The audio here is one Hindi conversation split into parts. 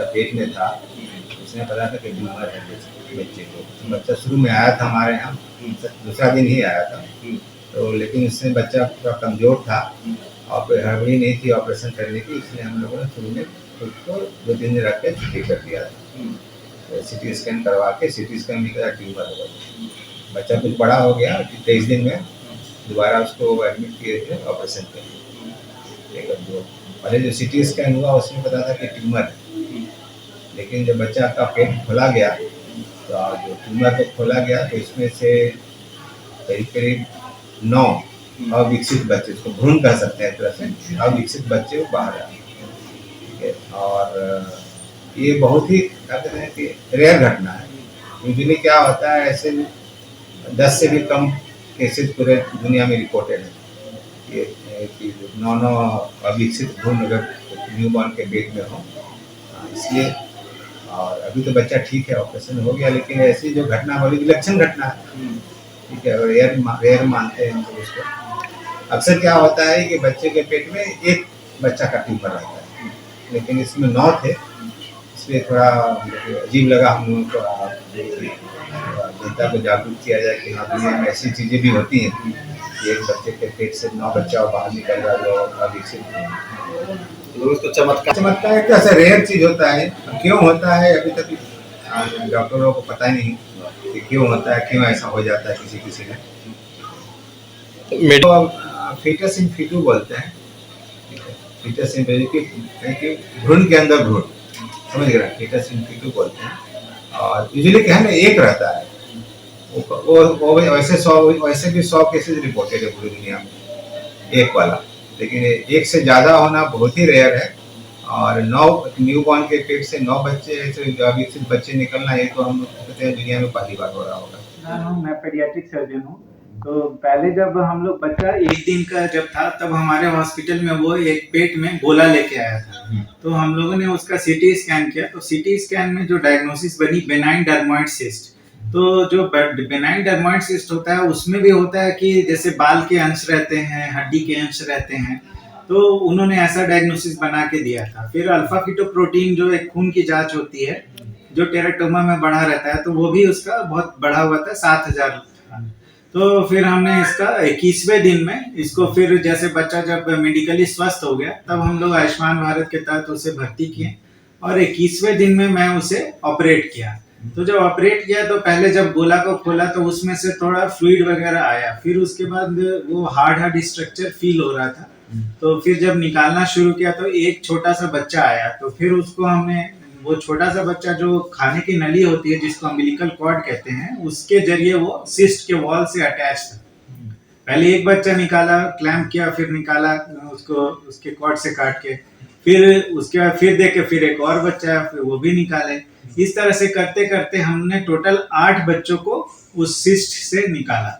पेट में था, उसने पता था कि बीमार है बच्चे को। तो बच्चा शुरू में आया था हमारे यहाँ, दूसरा दिन ही आया था। तो लेकिन उससे बच्चा थोड़ा कमज़ोर था और कोई हड़बड़ी नहीं थी ऑपरेशन करने की, इसलिए हम लोगों ने शुरू में उसको 2-3 दिन रख के छुट्टी कर दिया था। तो सिटी स्कैन करवा के, सिटी स्कैन में क्या ट्यूमर हो गया। बच्चा कुछ बड़ा हो गया, 23 दिन में दोबारा उसको एडमिट किए थे ऑपरेशन के लिए। जो पहले जो सिटी स्कैन हुआ उसमें पता था कि ट्यूमर है, लेकिन जब बच्चा का पेट खोला गया तो जो ट्यूमर को खोला गया तो इसमें से करीब करीब 9 अविकसित बच्चे, उसको भ्रूण कह सकते हैं एक तरह से, अविकसित बच्चे वो बाहर आए। ठीक है, और ये बहुत ही क्या कहते हैं कि रेयर घटना है। यूजुअली क्या होता है, ऐसे 10 से भी कम केसेस पूरे दुनिया में रिपोर्टेड है कि 9 अविकसित भ्रूण अगर न्यूबॉर्न के पेट में हो, इसलिए। और अभी तो बच्चा ठीक है, ऑपरेशन हो गया, लेकिन ऐसी जो घटना बड़ी विलक्षण घटना है। ठीक है, रेयर मानते हैं तो उसको। अक्सर क्या होता है कि बच्चे के पेट में एक बच्चा का ट्यूमर रहता है, लेकिन इसमें 9 थे, इसलिए थोड़ा अजीब लगा हम लोगों को। जनता को जागरूक किया जाए कि हाँ, दुनिया में ऐसी चीज़ें भी होती हैं कि एक बच्चे के पेट से 9 बच्चा बाहर निकल रहा है जो अविकसित है। तो चमत्कार एक ऐसा रेयर चीज़ होता है। क्यों होता है अभी तक डॉक्टरों को पता ही नहीं कि क्यों होता है, क्यों ऐसा हो जाता है किसी में। तो फीटस इन फीटू बोलते हैं। फीटस इन कि भ्रूण के अंदर भ्रूण, समझ गए, फीटस इन फीटू बोलते हैं। और यूजुअली क्या है ना, एक रहता है वो वैसे भी 100 केसेस रिपोर्टेड है पूरी दुनिया में, एक वाला। लेकिन एक से ज़्यादा होना बहुत ही रेयर है। और 9 न्यूबॉर्न के पेट से 9 बच्चे ऐसे अविकसित बच्चे निकलना, ये तो हम कहते हैं दुनिया में पहली बार हो रहा होगा। मैं पेडियाट्रिक सर्जन हूँ। तो पहले जब हम लोग बच्चा 1 दिन का जब था, तब हमारे हॉस्पिटल में वो एक पेट में गोला लेके आया था। तो हम लोगों ने उसका सीटी स्कैन किया, तो सीटी स्कैन में जो डायग्नोसिस बनी बेनाइन डर्मोइड सिस्ट। तो जो बेनाइन डर्मोइड सिस्ट होता है उसमें भी होता है कि जैसे बाल के अंश रहते हैं, हड्डी के अंश रहते हैं। तो उन्होंने ऐसा डायग्नोसिस बना के दिया था। फिर अल्फा फीटोप्रोटीन जो एक खून की जांच होती है, जो टेराटोमा में बढ़ा रहता है, तो वो भी उसका बहुत बढ़ा हुआ था, 7000। तो फिर हमने इसका 21वें दिन में इसको, फिर जैसे बच्चा जब मेडिकली स्वस्थ हो गया, तब हम लोग आयुष्मान भारत के तहत उसे भर्ती किए और 21वें दिन में मैं उसे ऑपरेट किया। तो जब ऑपरेट किया तो पहले जब गोला को खोला तो उसमें से थोड़ा फ्लूइड वगैरह आया। फिर उसके बाद वो हार्ड स्ट्रक्चर फील हो रहा था। तो फिर जब निकालना शुरू किया तो एक छोटा सा बच्चा आया। तो फिर उसको हमने, वो छोटा सा बच्चा जो खाने की नली होती है जिसको अम्बिलिकल कॉर्ड कहते हैं, उसके जरिए वो सिस्ट के वॉल से अटैच था। पहले एक बच्चा निकाला, क्लैंप किया, फिर निकाला उसको उसके कॉर्ड से काट के, फिर उसके बाद फिर देखे, फिर एक और बच्चा है, फिर वो भी निकाले। इस तरह से करते करते हमने टोटल 8 बच्चों को उस सिस्ट से निकाला।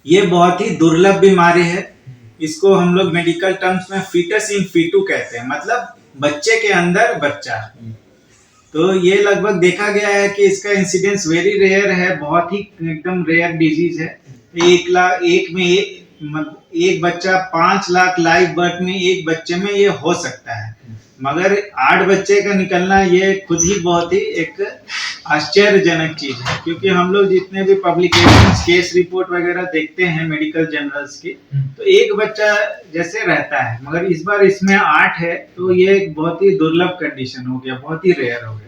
ये बहुत ही दुर्लभ बीमारी है। इसको हम लोग मेडिकल टर्म्स में फीटस इन फीटू कहते हैं, मतलब बच्चे के अंदर बच्चा। तो ये लगभग देखा गया है कि इसका इंसिडेंस वेरी रेयर है, बहुत ही एकदम रेयर डिजीज है। 1 बच्चा 5 लाख लाइव बर्थ में एक बच्चे में ये हो सकता है, मगर 8 बच्चे का निकलना ये खुद ही बहुत ही एक आश्चर्यजनक चीज है। क्योंकि हम लोग जितने भी पब्लिकेशंस, केस रिपोर्ट वगैरह देखते हैं मेडिकल जर्नल्स की, तो एक बच्चा जैसे रहता है, मगर इस बार इसमें 8 है। तो ये एक बहुत ही दुर्लभ कंडीशन हो गया, बहुत ही रेयर हो गया।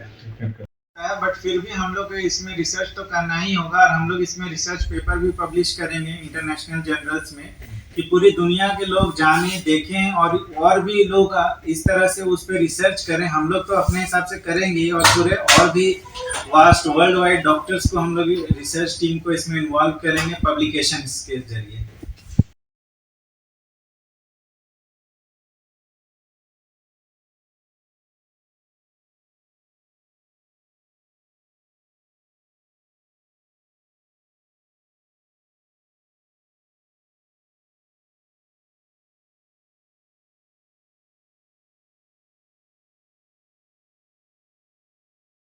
बट फिर भी हम लोग इसमें रिसर्च तो करना ही होगा, और हम लोग इसमें रिसर्च पेपर भी पब्लिश करेंगे इंटरनेशनल जर्नल्स में, कि पूरी दुनिया के लोग जाने, देखें, और भी लोग इस तरह से उस पर रिसर्च करें। हम लोग तो अपने हिसाब से करेंगे, और पूरे और भी वास्ट वर्ल्ड वाइड डॉक्टर्स को हम लोग रिसर्च टीम को इसमें इन्वॉल्व करेंगे पब्लिकेशंस के जरिए।